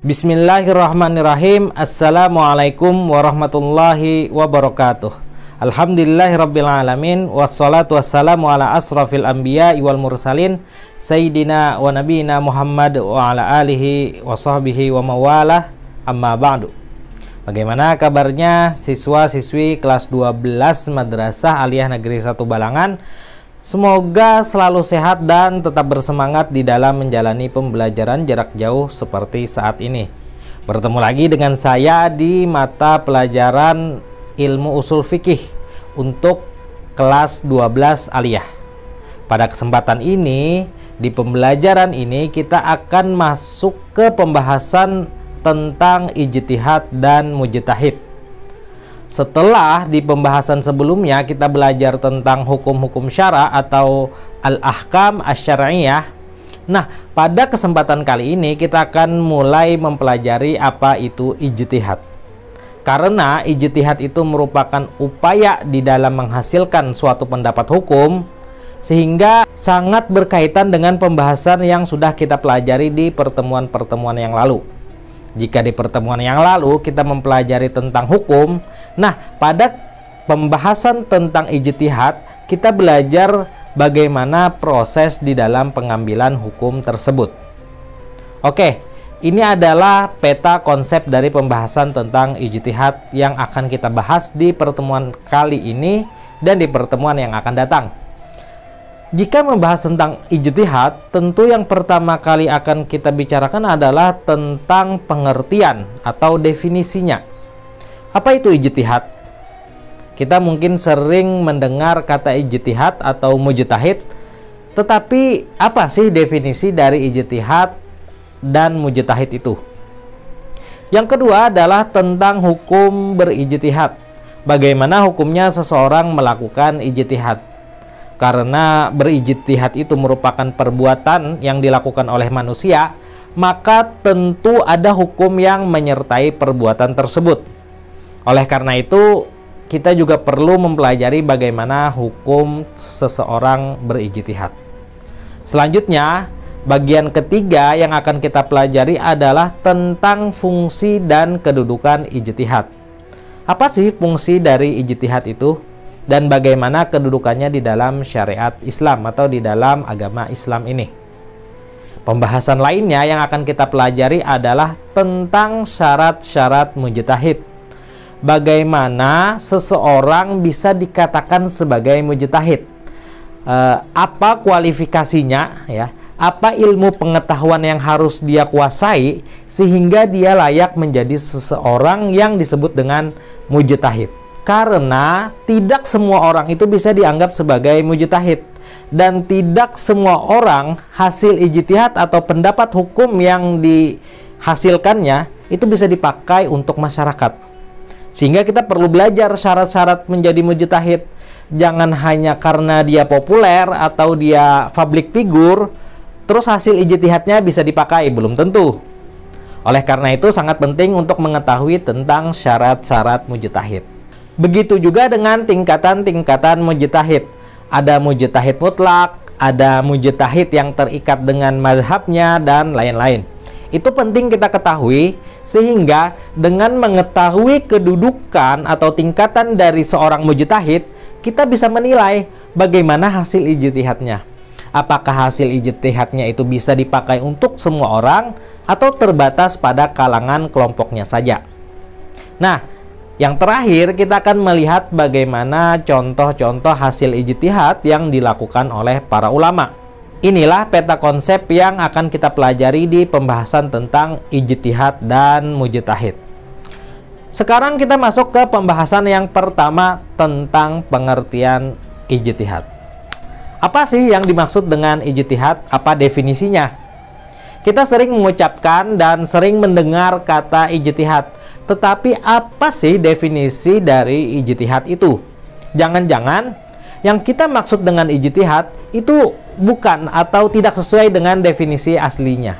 Bismillahirrahmanirrahim. Assalamualaikum warahmatullahi wabarakatuh. Alhamdulillahirabbil alamin, wassalatu wassalamu ala asrafil anbiya'i wal mursalin sayyidina wa nabiyina Muhammad wa ala alihi wa sahbihi wa mawalah, amma ba'du. Bagaimana kabarnya siswa-siswi kelas 12 Madrasah Aliyah Negeri 1 Balangan? Semoga selalu sehat dan tetap bersemangat di dalam menjalani pembelajaran jarak jauh seperti saat ini. Bertemu lagi dengan saya di mata pelajaran ilmu usul fikih untuk kelas 12 Aliyah. Pada kesempatan ini, di pembelajaran ini kita akan masuk ke pembahasan tentang ijtihad dan mujtahid. Setelah di pembahasan sebelumnya kita belajar tentang hukum-hukum syara atau al-ahkam asy-syar'iyyah. Nah, pada kesempatan kali ini kita akan mulai mempelajari apa itu ijtihad. Karena ijtihad itu merupakan upaya di dalam menghasilkan suatu pendapat hukum, sehingga sangat berkaitan dengan pembahasan yang sudah kita pelajari di pertemuan-pertemuan yang lalu. Jika di pertemuan yang lalu kita mempelajari tentang hukum, nah pada pembahasan tentang ijtihad kita belajar bagaimana proses di dalam pengambilan hukum tersebut. Oke, ini adalah peta konsep dari pembahasan tentang ijtihad yang akan kita bahas di pertemuan kali ini dan di pertemuan yang akan datang. Jika membahas tentang ijtihad, tentu yang pertama kali akan kita bicarakan adalah tentang pengertian atau definisinya. Apa itu ijtihad? Kita mungkin sering mendengar kata ijtihad atau mujtahid, tetapi apa sih definisi dari ijtihad dan mujtahid itu? Yang kedua adalah tentang hukum berijtihad. Bagaimana hukumnya seseorang melakukan ijtihad? Karena berijtihad itu merupakan perbuatan yang dilakukan oleh manusia, maka tentu ada hukum yang menyertai perbuatan tersebut. Oleh karena itu, kita juga perlu mempelajari bagaimana hukum seseorang berijtihad. Selanjutnya, bagian ketiga yang akan kita pelajari adalah tentang fungsi dan kedudukan ijtihad. Apa sih fungsi dari ijtihad itu? Dan bagaimana kedudukannya di dalam syariat Islam atau di dalam agama Islam ini. Pembahasan lainnya yang akan kita pelajari adalah tentang syarat-syarat mujtahid. Bagaimana seseorang bisa dikatakan sebagai mujtahid? Apa kualifikasinya, ya? Apa ilmu pengetahuan yang harus dia kuasai sehingga dia layak menjadi seseorang yang disebut dengan mujtahid? Karena tidak semua orang itu bisa dianggap sebagai mujtahid, dan tidak semua orang hasil ijtihad atau pendapat hukum yang dihasilkannya itu bisa dipakai untuk masyarakat. Sehingga kita perlu belajar syarat-syarat menjadi mujtahid. Jangan hanya karena dia populer atau dia public figure terus hasil ijtihadnya bisa dipakai, belum tentu. Oleh karena itu sangat penting untuk mengetahui tentang syarat-syarat mujtahid. Begitu juga dengan tingkatan-tingkatan mujtahid. Ada mujtahid mutlak, ada mujtahid yang terikat dengan mazhabnya, dan lain-lain. Itu penting kita ketahui, sehingga dengan mengetahui kedudukan atau tingkatan dari seorang mujtahid, kita bisa menilai bagaimana hasil ijtihadnya. Apakah hasil ijtihadnya itu bisa dipakai untuk semua orang atau terbatas pada kalangan kelompoknya saja. Nah, yang terakhir kita akan melihat bagaimana contoh-contoh hasil ijtihad yang dilakukan oleh para ulama. Inilah peta konsep yang akan kita pelajari di pembahasan tentang ijtihad dan mujtahid. Sekarang kita masuk ke pembahasan yang pertama tentang pengertian ijtihad. Apa sih yang dimaksud dengan ijtihad? Apa definisinya? Kita sering mengucapkan dan sering mendengar kata ijtihad. Tetapi apa sih definisi dari ijtihad itu? Jangan-jangan yang kita maksud dengan ijtihad itu bukan atau tidak sesuai dengan definisi aslinya.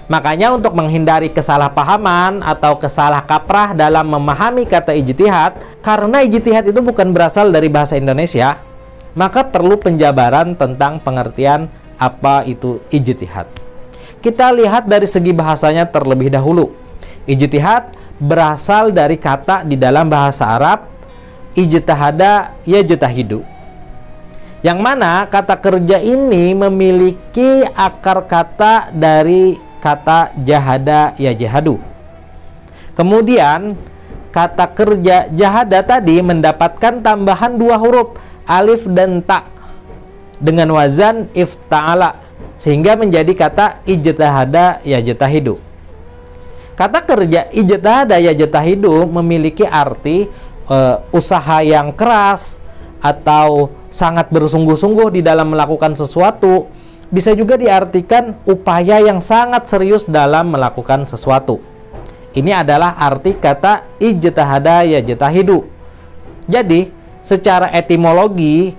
Makanya untuk menghindari kesalahpahaman atau kesalah kaprah dalam memahami kata ijtihad, karena ijtihad itu bukan berasal dari bahasa Indonesia, maka perlu penjabaran tentang pengertian apa itu ijtihad. kita lihat dari segi bahasanya terlebih dahulu. Ijtihad berasal dari kata di dalam bahasa Arab ijtihada yajtahidu, yang mana kata kerja ini memiliki akar kata dari kata jahada yajhadu. Kemudian kata kerja jahada tadi mendapatkan tambahan 2 huruf alif dan ta dengan wazan ifta'ala, sehingga menjadi kata ijtihada yajtahidu. Kata kerja ijtihada yajtahidu memiliki arti usaha yang keras atau sangat bersungguh-sungguh di dalam melakukan sesuatu. Bisa juga diartikan upaya yang sangat serius dalam melakukan sesuatu. Ini adalah arti kata ijtihada yajtahidu. Jadi, secara etimologi,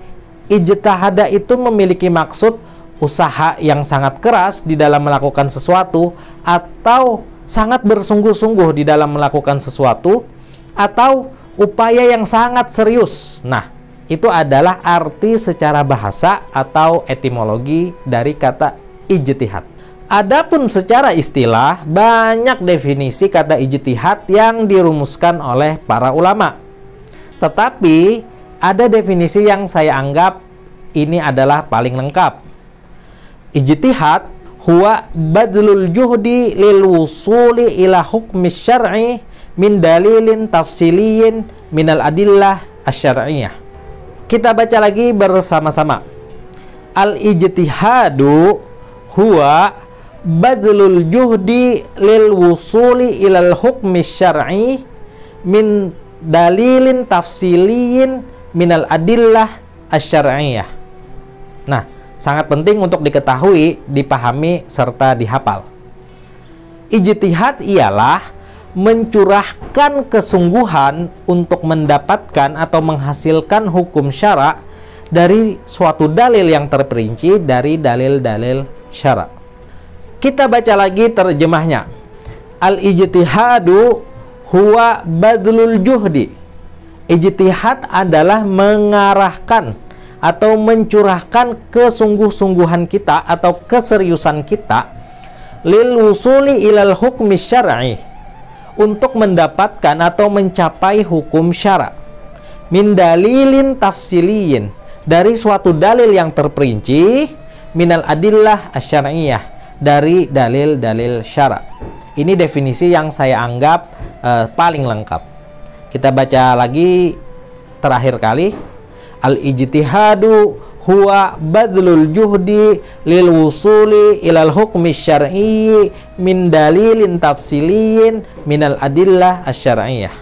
ijtihada itu memiliki maksud usaha yang sangat keras di dalam melakukan sesuatu, atau sangat bersungguh-sungguh di dalam melakukan sesuatu, atau upaya yang sangat serius. Nah, itu adalah arti secara bahasa atau etimologi dari kata ijtihad. Adapun secara istilah, banyak definisi kata ijtihad yang dirumuskan oleh para ulama. Tetapi ada definisi yang saya anggap ini adalah paling lengkap. Ijtihad huwa badlul juhdi lil wusuli ila hukmi syar'i min dalilin tafsiliyin minal adillah asy-syar'iyyah. Kita baca lagi bersama-sama. Al-ijtihadu huwa badlul juhdi lil wusuli ilal hukmi syar'i min dalilin tafsiliyin minal adillah asy-syar'iyyah. Nah, sangat penting untuk diketahui, dipahami, serta dihafal. Ijtihad ialah mencurahkan kesungguhan untuk mendapatkan atau menghasilkan hukum syara dari suatu dalil yang terperinci dari dalil-dalil syara. Kita baca lagi terjemahnya. Al-ijtihadu huwa badlul juhdi. Ijtihad adalah mengarahkan atau mencurahkan kesungguh-sungguhan kita atau keseriusan kita lil wusuli ilal hukmi syar'i, untuk mendapatkan atau mencapai hukum syara, min dalilin tafsiliyin, dari suatu dalil yang terperinci, minal adillah asy-syar'iyyah, dari dalil-dalil syara. Ini definisi yang saya anggap paling lengkap. Kita baca lagi terakhir kali. Al-ijtihadu huwa badlul juhdi lil wusuli ilal hukmi syar'i min dalilin tafsiliyin minal adillah asy-syar'iyyah.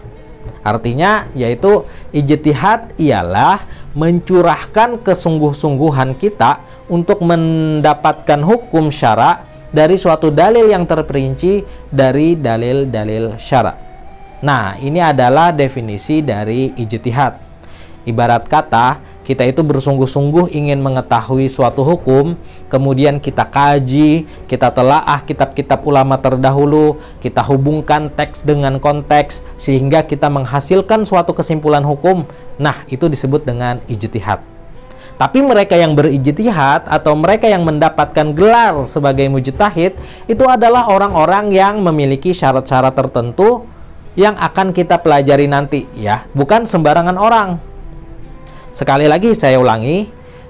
Artinya yaitu ijtihad ialah mencurahkan kesungguh-sungguhan kita untuk mendapatkan hukum syara dari suatu dalil yang terperinci dari dalil-dalil syara. Nah, ini adalah definisi dari ijtihad. Ibarat kata, kita itu bersungguh-sungguh ingin mengetahui suatu hukum, kemudian kita kaji, kita telaah kitab-kitab ulama terdahulu, kita hubungkan teks dengan konteks, sehingga kita menghasilkan suatu kesimpulan hukum. Nah, itu disebut dengan ijtihad. Tapi mereka yang berijtihad atau mereka yang mendapatkan gelar sebagai mujtahid, itu adalah orang-orang yang memiliki syarat-syarat tertentu yang akan kita pelajari nanti, ya, bukan sembarangan orang. Sekali lagi saya ulangi,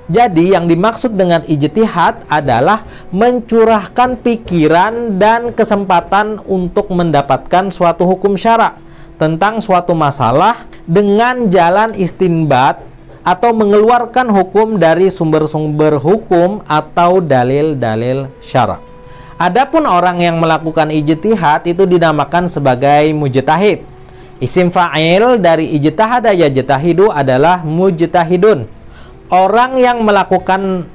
jadi yang dimaksud dengan ijtihad adalah mencurahkan pikiran dan kesempatan untuk mendapatkan suatu hukum syara tentang suatu masalah dengan jalan istinbat atau mengeluarkan hukum dari sumber-sumber hukum atau dalil-dalil syara. Adapun orang yang melakukan ijtihad itu dinamakan sebagai mujtahid. Isim fa'il dari ijtihada yajtahidu adalah mujtahidun. Orang yang melakukan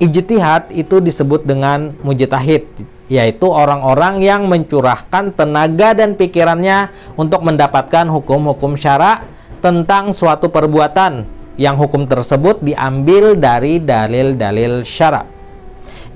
ijtihad itu disebut dengan mujtahid, yaitu orang-orang yang mencurahkan tenaga dan pikirannya untuk mendapatkan hukum-hukum syara tentang suatu perbuatan yang hukum tersebut diambil dari dalil-dalil syara.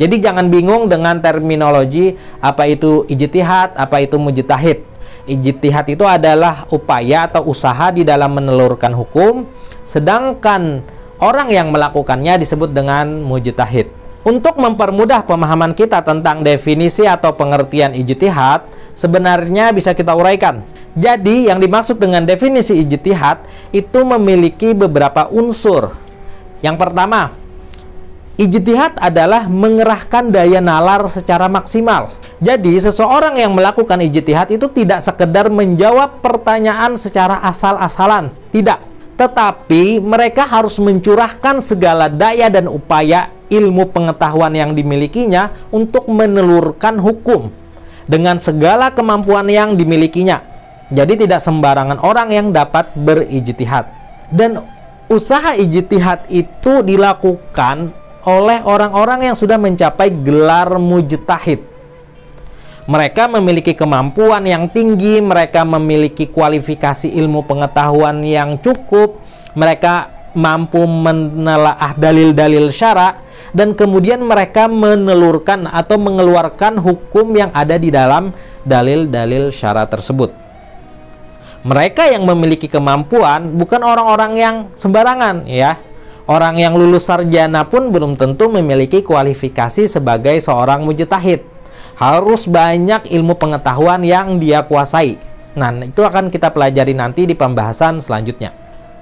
Jadi jangan bingung dengan terminologi apa itu ijtihad, apa itu mujtahid. Ijtihad itu adalah upaya atau usaha di dalam menelurkan hukum, sedangkan orang yang melakukannya disebut dengan mujtahid. Untuk mempermudah pemahaman kita tentang definisi atau pengertian ijtihad, sebenarnya bisa kita uraikan. Jadi, yang dimaksud dengan definisi ijtihad itu memiliki beberapa unsur. Yang pertama, ijtihad adalah mengerahkan daya nalar secara maksimal. Jadi, seseorang yang melakukan ijtihad itu tidak sekedar menjawab pertanyaan secara asal-asalan, tidak. Tetapi mereka harus mencurahkan segala daya dan upaya ilmu pengetahuan yang dimilikinya untuk menelurkan hukum dengan segala kemampuan yang dimilikinya. Jadi tidak sembarangan orang yang dapat berijtihad. Dan usaha ijtihad itu dilakukan oleh orang-orang yang sudah mencapai gelar mujtahid. Mereka memiliki kemampuan yang tinggi, mereka memiliki kualifikasi ilmu pengetahuan yang cukup, mereka mampu menelaah dalil-dalil syara, dan kemudian mereka menelurkan atau mengeluarkan hukum yang ada di dalam dalil-dalil syara tersebut. Mereka yang memiliki kemampuan bukan orang-orang yang sembarangan, ya. Orang yang lulus sarjana pun belum tentu memiliki kualifikasi sebagai seorang mujtahid. Harus banyak ilmu pengetahuan yang dia kuasai. Nah, itu akan kita pelajari nanti di pembahasan selanjutnya.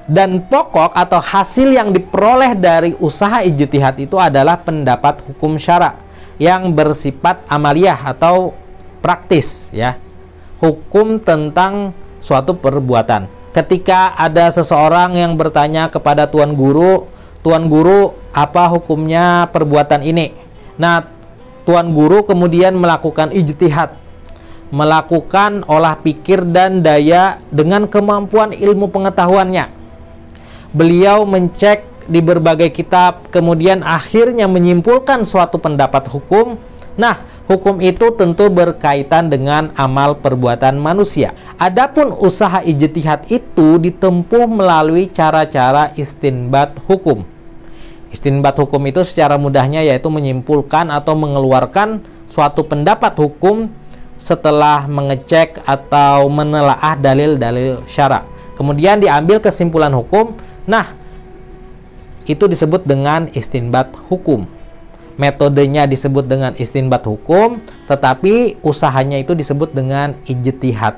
Dan pokok atau hasil yang diperoleh dari usaha ijtihad itu adalah pendapat hukum syara yang bersifat amaliyah atau praktis, ya. Hukum tentang suatu perbuatan. Ketika ada seseorang yang bertanya kepada Tuan Guru, apa hukumnya perbuatan ini? Nah, Tuan Guru kemudian melakukan ijtihad, melakukan olah pikir dan daya dengan kemampuan ilmu pengetahuannya. Beliau mencek di berbagai kitab, kemudian akhirnya menyimpulkan suatu pendapat hukum. Nah, hukum itu tentu berkaitan dengan amal perbuatan manusia. Adapun usaha ijtihad itu ditempuh melalui cara-cara istinbat hukum. Istinbat hukum itu secara mudahnya yaitu menyimpulkan atau mengeluarkan suatu pendapat hukum setelah mengecek atau menelaah dalil-dalil syara. Kemudian diambil kesimpulan hukum. Nah, itu disebut dengan istinbat hukum. Metodenya disebut dengan istinbat hukum, tetapi usahanya itu disebut dengan ijtihad.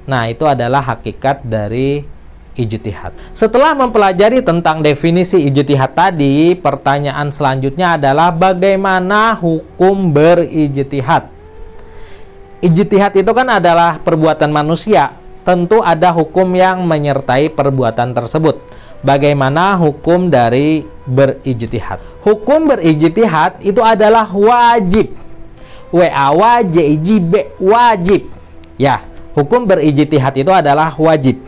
Nah, itu adalah hakikat dari ijtihad. Setelah mempelajari tentang definisi ijtihad tadi, pertanyaan selanjutnya adalah bagaimana hukum berijtihad. Ijtihad itu kan adalah perbuatan manusia. Tentu ada hukum yang menyertai perbuatan tersebut. Bagaimana hukum dari berijtihad? Hukum berijtihad itu adalah wajib. W-A-W-J-I-B, wajib. Ya, hukum berijtihad itu adalah wajib.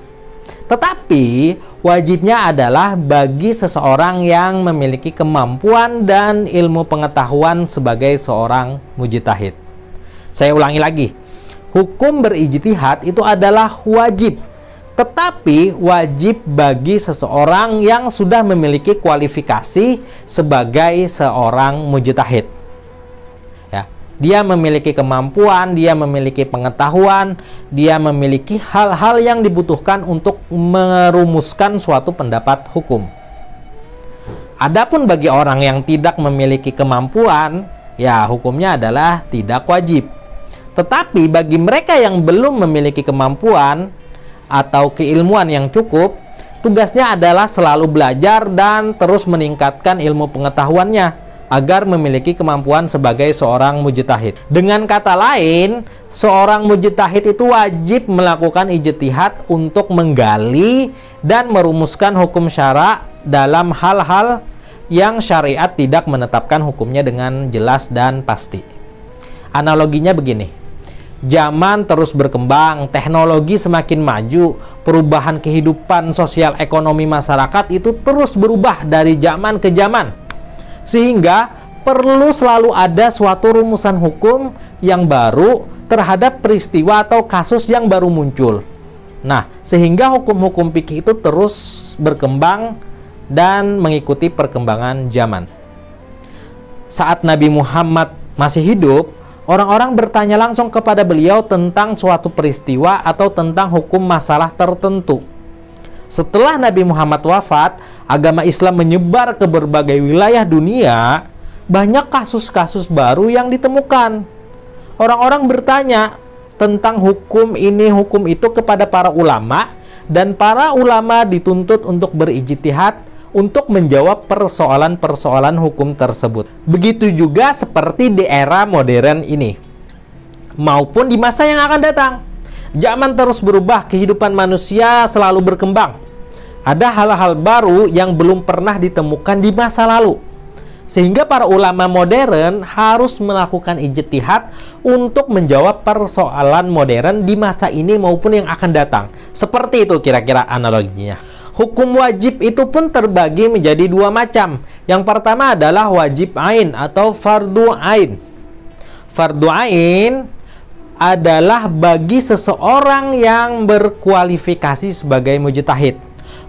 Tetapi wajibnya adalah bagi seseorang yang memiliki kemampuan dan ilmu pengetahuan sebagai seorang mujtahid. Saya ulangi lagi. Hukum berijtihad itu adalah wajib. Tetapi wajib bagi seseorang yang sudah memiliki kualifikasi sebagai seorang mujtahid. Dia memiliki kemampuan, dia memiliki pengetahuan, dia memiliki hal-hal yang dibutuhkan untuk merumuskan suatu pendapat hukum. Adapun bagi orang yang tidak memiliki kemampuan, ya hukumnya adalah tidak wajib. Tetapi bagi mereka yang belum memiliki kemampuan atau keilmuan yang cukup, tugasnya adalah selalu belajar dan terus meningkatkan ilmu pengetahuannya agar memiliki kemampuan sebagai seorang mujtahid. Dengan kata lain, seorang mujtahid itu wajib melakukan ijtihad untuk menggali dan merumuskan hukum syara dalam hal-hal yang syariat tidak menetapkan hukumnya dengan jelas dan pasti. Analoginya begini. Zaman terus berkembang, teknologi semakin maju, perubahan kehidupan sosial ekonomi masyarakat itu terus berubah dari zaman ke zaman. Sehingga perlu selalu ada suatu rumusan hukum yang baru terhadap peristiwa atau kasus yang baru muncul. Nah, sehingga hukum-hukum fikih itu terus berkembang dan mengikuti perkembangan zaman. Saat Nabi Muhammad masih hidup, orang-orang bertanya langsung kepada beliau tentang suatu peristiwa atau tentang hukum masalah tertentu. Setelah Nabi Muhammad wafat, agama Islam menyebar ke berbagai wilayah dunia. banyak kasus-kasus baru yang ditemukan. Orang-orang bertanya tentang hukum ini, hukum itu kepada para ulama, dan para ulama dituntut untuk berijtihad untuk menjawab persoalan-persoalan hukum tersebut. Begitu juga seperti di era modern ini, maupun di masa yang akan datang. Zaman terus berubah, kehidupan manusia selalu berkembang. Ada hal-hal baru yang belum pernah ditemukan di masa lalu, sehingga para ulama modern harus melakukan ijtihad untuk menjawab persoalan modern di masa ini maupun yang akan datang. Seperti itu kira-kira analoginya. Hukum wajib itu pun terbagi menjadi dua macam. Yang pertama adalah wajib ain atau fardu ain. Fardu ain adalah bagi seseorang yang berkualifikasi sebagai mujtahid,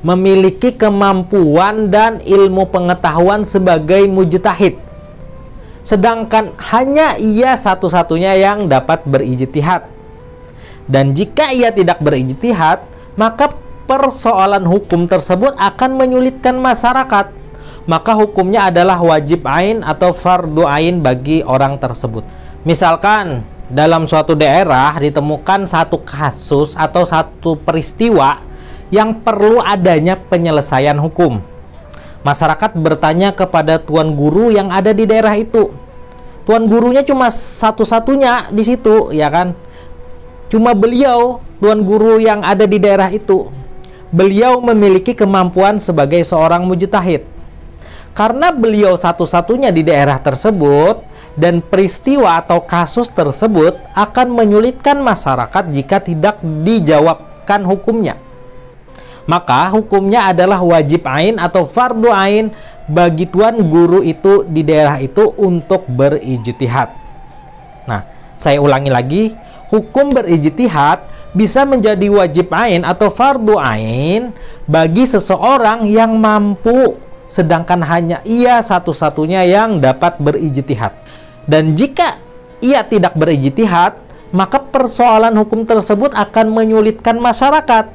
memiliki kemampuan dan ilmu pengetahuan sebagai mujtahid, sedangkan hanya ia satu-satunya yang dapat berijtihad. Dan jika ia tidak berijtihad, maka persoalan hukum tersebut akan menyulitkan masyarakat. Maka hukumnya adalah wajib ain atau fardu ain bagi orang tersebut. Misalkan dalam suatu daerah ditemukan satu kasus atau satu peristiwa yang perlu adanya penyelesaian hukum. Masyarakat bertanya kepada tuan guru yang ada di daerah itu. Tuan gurunya cuma satu-satunya di situ, ya kan? Cuma beliau, tuan guru yang ada di daerah itu. Beliau memiliki kemampuan sebagai seorang mujtahid. Karena beliau satu-satunya di daerah tersebut, dan peristiwa atau kasus tersebut akan menyulitkan masyarakat jika tidak dijawabkan hukumnya. Maka hukumnya adalah wajib ain atau fardu ain bagi tuan guru itu di daerah itu untuk berijtihad. Nah, saya ulangi lagi, hukum berijtihad bisa menjadi wajib ain atau fardu ain bagi seseorang yang mampu, sedangkan hanya ia satu-satunya yang dapat berijtihad. Dan jika ia tidak berijtihad, maka persoalan hukum tersebut akan menyulitkan masyarakat,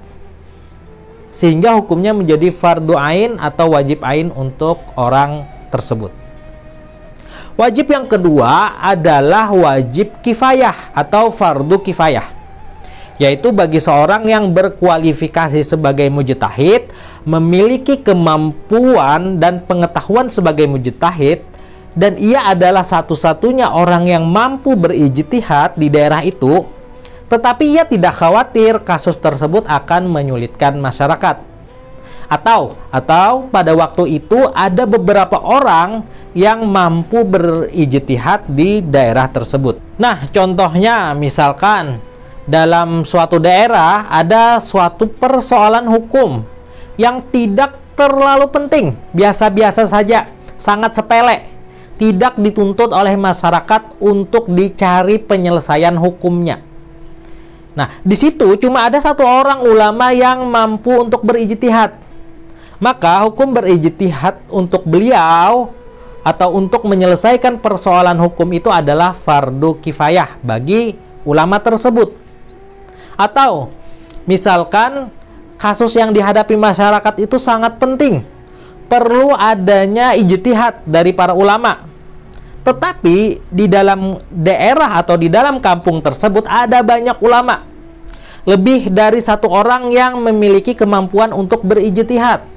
sehingga hukumnya menjadi fardu ain atau wajib ain untuk orang tersebut. Wajib yang kedua adalah wajib kifayah atau fardu kifayah, yaitu bagi seorang yang berkualifikasi sebagai mujtahid, memiliki kemampuan dan pengetahuan sebagai mujtahid, dan ia adalah satu-satunya orang yang mampu berijtihad di daerah itu, tetapi ia tidak khawatir kasus tersebut akan menyulitkan masyarakat. Atau pada waktu itu ada beberapa orang yang mampu berijtihad di daerah tersebut. Nah, contohnya misalkan dalam suatu daerah ada suatu persoalan hukum yang tidak terlalu penting, biasa-biasa saja, sangat sepele, tidak dituntut oleh masyarakat untuk dicari penyelesaian hukumnya. Nah, di situ cuma ada satu orang ulama yang mampu untuk berijtihad. Maka hukum berijtihad untuk beliau atau untuk menyelesaikan persoalan hukum itu adalah fardu kifayah bagi ulama tersebut. Atau misalkan kasus yang dihadapi masyarakat itu sangat penting, perlu adanya ijtihad dari para ulama. Tetapi di dalam daerah atau di dalam kampung tersebut ada banyak ulama, lebih dari satu orang yang memiliki kemampuan untuk berijtihad.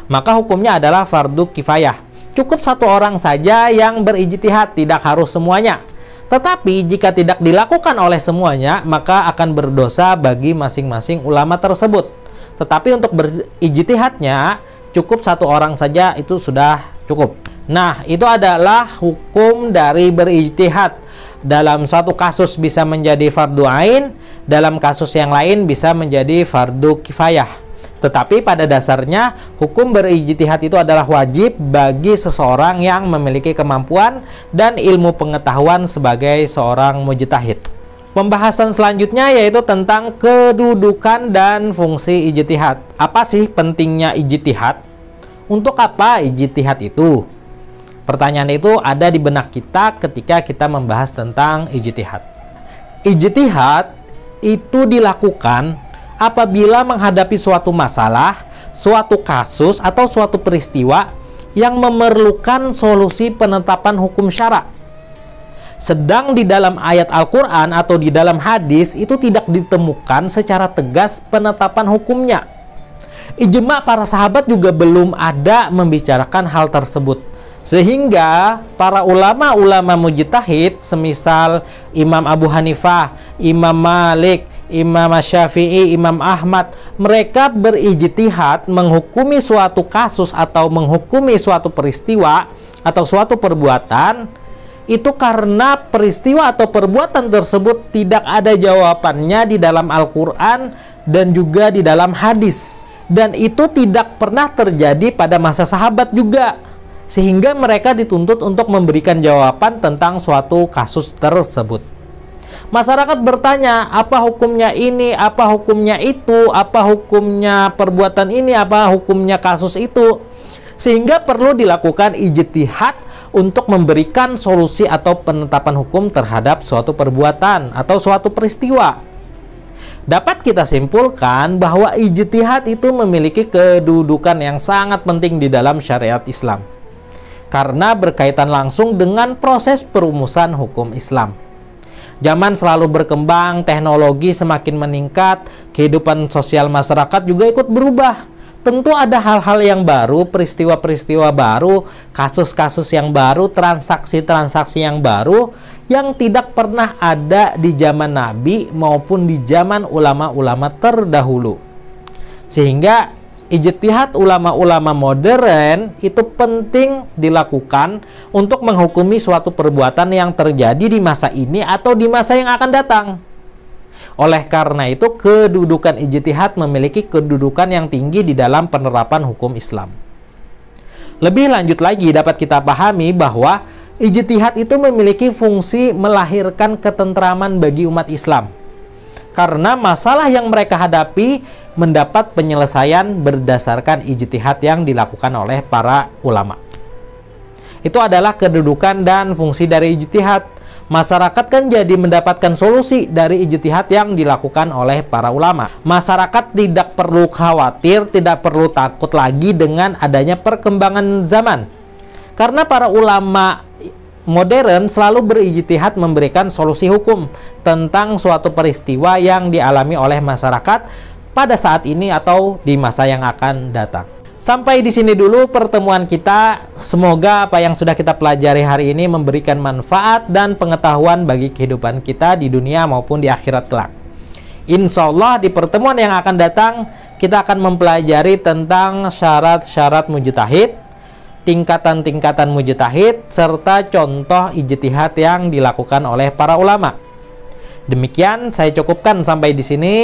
Maka hukumnya adalah fardu kifayah. Cukup satu orang saja yang berijtihad, tidak harus semuanya. Tetapi jika tidak dilakukan oleh semuanya, maka akan berdosa bagi masing-masing ulama tersebut. Tetapi untuk berijtihadnya cukup satu orang saja, itu sudah cukup. Nah, itu adalah hukum dari berijtihad. Dalam suatu kasus bisa menjadi fardu ain, dalam kasus yang lain bisa menjadi fardu kifayah. Tetapi pada dasarnya hukum berijtihad itu adalah wajib bagi seseorang yang memiliki kemampuan dan ilmu pengetahuan sebagai seorang mujtahid. Pembahasan selanjutnya yaitu tentang kedudukan dan fungsi ijtihad. Apa sih pentingnya ijtihad? Untuk apa ijtihad itu? Pertanyaan itu ada di benak kita ketika kita membahas tentang ijtihad. Ijtihad itu dilakukan apabila menghadapi suatu masalah, suatu kasus, atau suatu peristiwa yang memerlukan solusi penetapan hukum syara. Sedang di dalam ayat Al-Quran atau di dalam hadis itu tidak ditemukan secara tegas penetapan hukumnya. Ijma para sahabat juga belum ada membicarakan hal tersebut. Sehingga para ulama-ulama mujtahid semisal Imam Abu Hanifah, Imam Malik, Imam Syafi'i, Imam Ahmad, mereka berijtihad menghukumi suatu kasus atau menghukumi suatu peristiwa atau suatu perbuatan itu karena peristiwa atau perbuatan tersebut tidak ada jawabannya di dalam Al-Quran dan juga di dalam hadis. Dan itu tidak pernah terjadi pada masa sahabat juga. Sehingga mereka dituntut untuk memberikan jawaban tentang suatu kasus tersebut. Masyarakat bertanya, apa hukumnya ini, apa hukumnya itu, apa hukumnya perbuatan ini, apa hukumnya kasus itu. Sehingga perlu dilakukan ijtihad untuk memberikan solusi atau penetapan hukum terhadap suatu perbuatan atau suatu peristiwa. Dapat kita simpulkan bahwa ijtihad itu memiliki kedudukan yang sangat penting di dalam syariat Islam. Karena berkaitan langsung dengan proses perumusan hukum Islam. Zaman selalu berkembang, teknologi semakin meningkat, kehidupan sosial masyarakat juga ikut berubah. Tentu ada hal-hal yang baru, peristiwa-peristiwa baru, kasus-kasus yang baru, transaksi-transaksi yang baru yang tidak pernah ada di zaman Nabi maupun di zaman ulama-ulama terdahulu. Sehingga ijtihad ulama-ulama modern itu penting dilakukan untuk menghukumi suatu perbuatan yang terjadi di masa ini atau di masa yang akan datang. Oleh karena itu, kedudukan ijtihad memiliki kedudukan yang tinggi di dalam penerapan hukum Islam. Lebih lanjut lagi, dapat kita pahami bahwa ijtihad itu memiliki fungsi melahirkan ketentraman bagi umat Islam. Karena masalah yang mereka hadapi mendapat penyelesaian berdasarkan ijtihad yang dilakukan oleh para ulama. Itu adalah kedudukan dan fungsi dari ijtihad. Masyarakat kan jadi mendapatkan solusi dari ijtihad yang dilakukan oleh para ulama. Masyarakat tidak perlu khawatir, tidak perlu takut lagi dengan adanya perkembangan zaman. Karena para ulama modern selalu berijtihad memberikan solusi hukum tentang suatu peristiwa yang dialami oleh masyarakat pada saat ini atau di masa yang akan datang. Sampai di sini dulu pertemuan kita. Semoga apa yang sudah kita pelajari hari ini memberikan manfaat dan pengetahuan bagi kehidupan kita di dunia maupun di akhirat kelak. Insya Allah di pertemuan yang akan datang kita akan mempelajari tentang syarat-syarat mujtahid, tingkatan-tingkatan mujtahid, serta contoh ijtihad yang dilakukan oleh para ulama. Demikian saya cukupkan sampai di sini.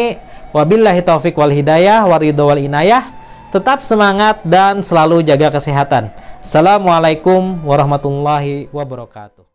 Wabillahi taufik wal hidayah wa ridho wal inayah. Tetap semangat dan selalu jaga kesehatan. Assalamualaikum warahmatullahi wabarakatuh.